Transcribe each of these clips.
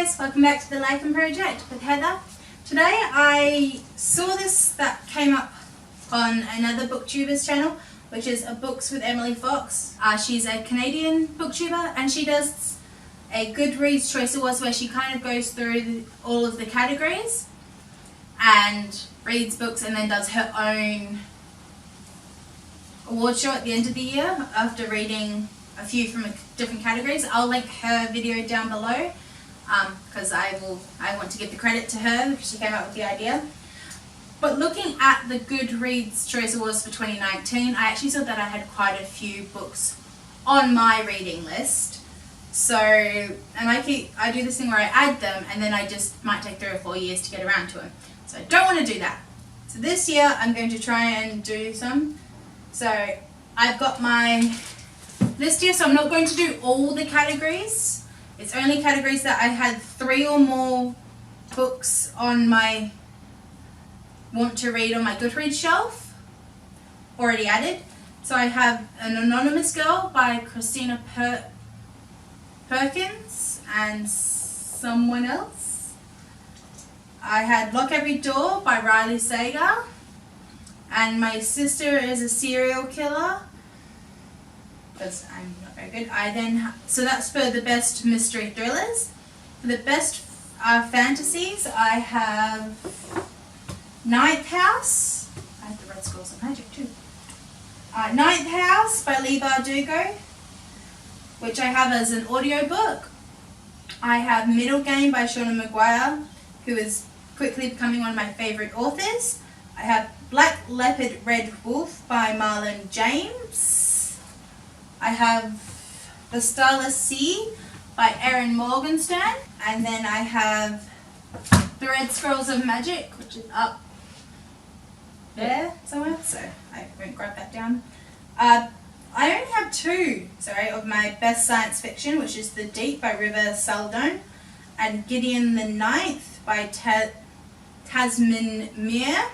guys, welcome back to the Lycan Project with Heather. Today I saw this that came up on another booktuber's channel, which is a Books with Emily Fox. She's a Canadian booktuber and she does a Goodreads Choice Awards where she kind of goes through all of the categories and reads books and then does her own award show at the end of the year after reading a few from different categories. I'll link her video down below because I want to give the credit to her because she came up with the idea. But looking at the Goodreads Choice Awards for 2019, I actually saw that I had quite a few books on my reading list. So, and I do this thing where I add them and then I just might take 3 or 4 years to get around to them. So I don't want to do that. So this year I'm going to try and do some. So I've got my list here, so I'm not going to do all the categories. It's only categories that I had 3 or more books on my want to read on my Goodreads shelf already added. So I have An Anonymous Girl by Christina Perkins and someone else. I had Lock Every Door by Riley Sager, and My Sister is a Serial Killer, because I'm not very good. So that's for the best mystery thrillers. For the best fantasies, I have Ninth House. I have the Red Scrolls of Magic too. Ninth House by Leigh Bardugo, which I have as an audiobook. I have Middle Game by Shauna Maguire, who is quickly becoming one of my favourite authors. I have Black Leopard Red Wolf by Marlon James. I have The Starless Sea by Erin Morgenstern. And then I have The Red Scrolls of Magic, which is up there somewhere, so I won't grab that down. I only have 2, of my best science fiction, which is The Deep by River Saldone and Gideon the Ninth by Tasmin Mir.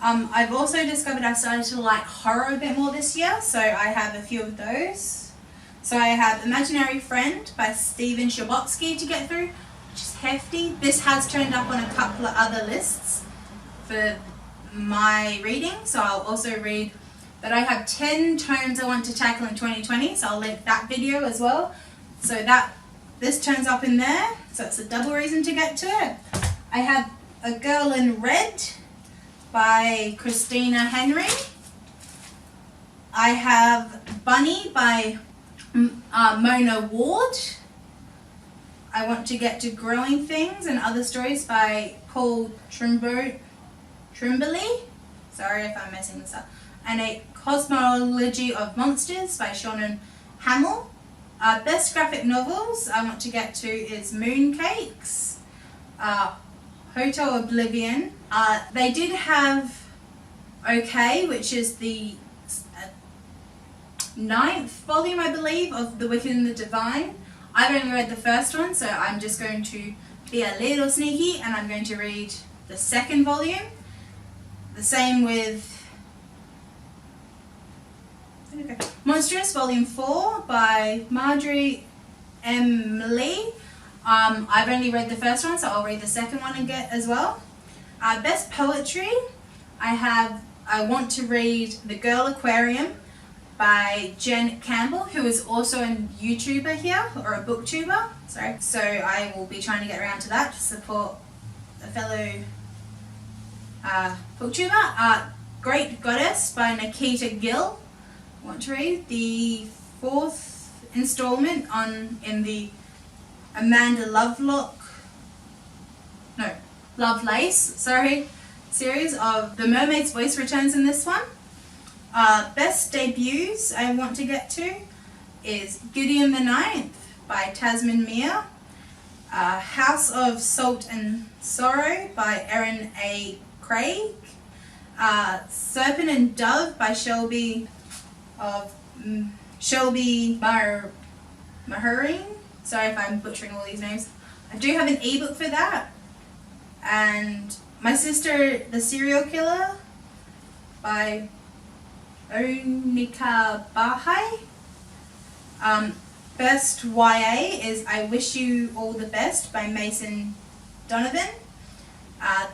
I've also discovered I've started to like horror a bit more this year, so I have a few of those. So I have Imaginary Friend by Stephen Chbosky to get through, which is hefty. This has turned up on a couple of other lists for my reading, so I'll also read. But I have 10 tomes I want to tackle in 2020, so I'll link that video as well. So this turns up in there, so it's a double reason to get to it. I have A Girl in Red by Christina Henry. I have Bunny by Mona Ward. I want to get to Growing Things and Other Stories by Paul Trimbley. Sorry if I'm messing this up. And A Cosmology of Monsters by Shannon Hamill. Best graphic novels I want to get to is Mooncakes, Hotel Oblivion. They did have OK, which is the 9th volume, I believe, of The Wicked and the Divine. I've only read the first one, so I'm just going to be a little sneaky and I'm going to read the 2nd volume. The same with Monstrous Volume 4 by Marjorie M. Lee. I've only read the first one, so I'll read the 2nd one and get as well. Best Poetry, I want to read The Girl Aquarium by Jen Campbell, who is also a YouTuber here, or a booktuber, sorry. So I will be trying to get around to that to support a fellow booktuber. Great Goddess by Nikita Gill. I want to read the 4th installment in the Amanda Lovelace series of The Mermaid's Voice returns in this one. Best debuts I want to get to is Gideon the Ninth by Tasmin Mir, House of Salt and Sorrow by Erin A. Craig, Serpent and Dove by Shelby Mahureen. Sorry if I'm butchering all these names. I do have an ebook for that. And My Sister the Serial Killer by Onika Bahai. best YA is I Wish You All the Best by Mason Donovan,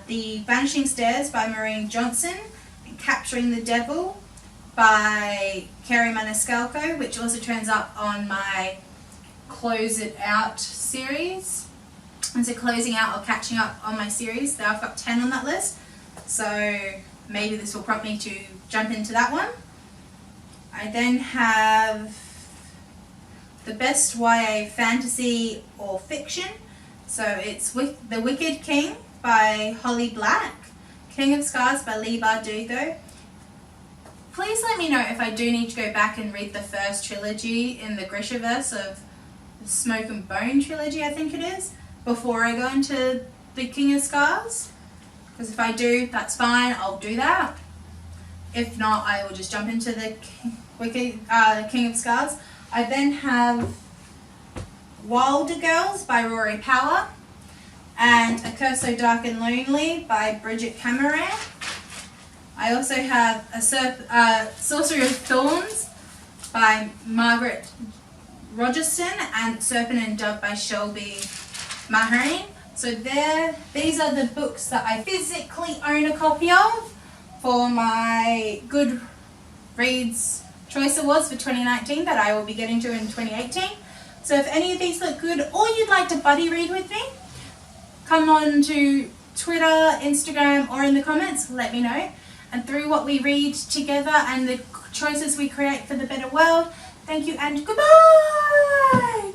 The Vanishing Stairs by Maureen Johnson, and Capturing the Devil by Kerry Maniscalco, which also turns up on my Close It Out series. And so closing out or catching up on my series, I've got 10 on that list, so maybe this will prompt me to jump into that one. I then have the best YA fantasy or fiction, so it's The Wicked King by Holly Black, King of Scars by Leigh Bardugo. Please let me know if I do need to go back and read the first trilogy in the Grishaverse of the Smoke and Bone trilogy, I think it is, before I go into the King of Scars. Because if I do, that's fine, I'll do that. If not, I will just jump into the King of Scars. I then have Wilder Girls by Rory Power and A Curse So Dark and Lonely by Bridget Cameron. I also have Sorcery of Thorns by Margaret Rogerson and Serpent and Dove by Shelby Mahoney. So these are the books that I physically own a copy of for my Goodreads Choice Awards for 2019 that I will be getting to in 2018. So if any of these look good or you'd like to buddy read with me, come on to Twitter, Instagram, or in the comments, let me know. And through what we read together and the choices we create for the better world, thank you and goodbye!